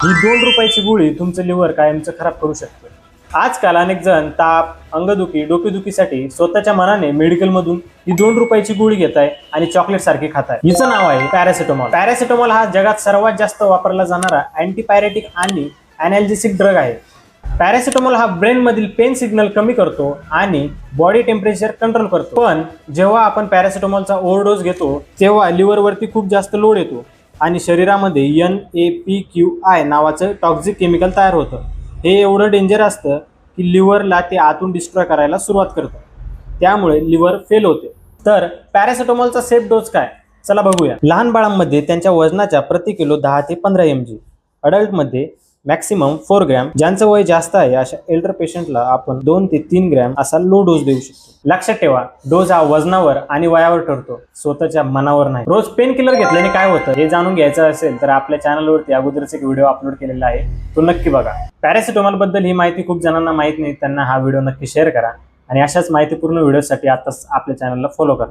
ही 2 रुपयाची गोळी तुमचं लिव्हर कायमचं खराब करू शकते। आजकाल अनेक जण ताप, अंगदुखी, डोकेदुखीसाठी स्वतःच्या मनाने मेडिकलमधून ही 2 रुपयाची गोळी घेताय आणि चॉकलेट सारखी खाताय। हिचं नाव आहे पॅरासिटामॉल। पॅरासिटामॉल हा जगात सर्वात जास्त वापरला जाणारा अँटीपायरेटिक आणि अनॅल्जेसिक ड्रग आहे। पॅरासिटामॉल हा ब्रेन मधील पेन सिग्नल कमी करतो आणि बॉडी टेम्परेचर कंट्रोल करतो। पण जेव्हा आपण पॅरासिटामॉलचा ओव्हरडोस घेतो तेव्हा लिव्हरवरती खूप जास्त लोड येतो आणि शरीरामध्ये NAPQI नावाचं टॉक्सिक केमिकल तयार होतं। हे एवढं डेंजर असतं की लिव्हरला ते आतून डिस्ट्रॉय करायला सुरुवात करतं, त्यामुळे लिव्हर फेल होते। तर पॅरासिटामॉलचा सेफ डोस काय, चला बघूया। लहान बाळांमध्ये त्यांच्या वजनाच्या प्रति किलो 10 ते 15 mg, अडल्टमध्ये मॅक्सिमम 4 ग्रॅम, ज्यांचं वय जास्त आहे अशा एल्डर पेशंटला आपण 2 ते 3 ग्रॅम असा लो डोस देऊ शकतो। लक्षात ठेवा, डोस हा वजनावर आणि वयावर ठरतो, स्वतःच्या मनावर नाही। रोज पेन किलर घेतल्याने काय होतं हे जाणून घ्यायचं असेल तर आपल्या चॅनलवरती अगोदरच एक व्हिडिओ अपलोड केलेला आहे, तो नक्की बघा। पॅरासिटामॉल बद्दल ही माहिती खूप जणांना माहित नाही, त्यांना हा व्हिडिओ नक्की शेअर करा आणि अशाच माहितीपूर्ण व्हिडिओसाठी आताच आपल्या चॅनलला फॉलो करा।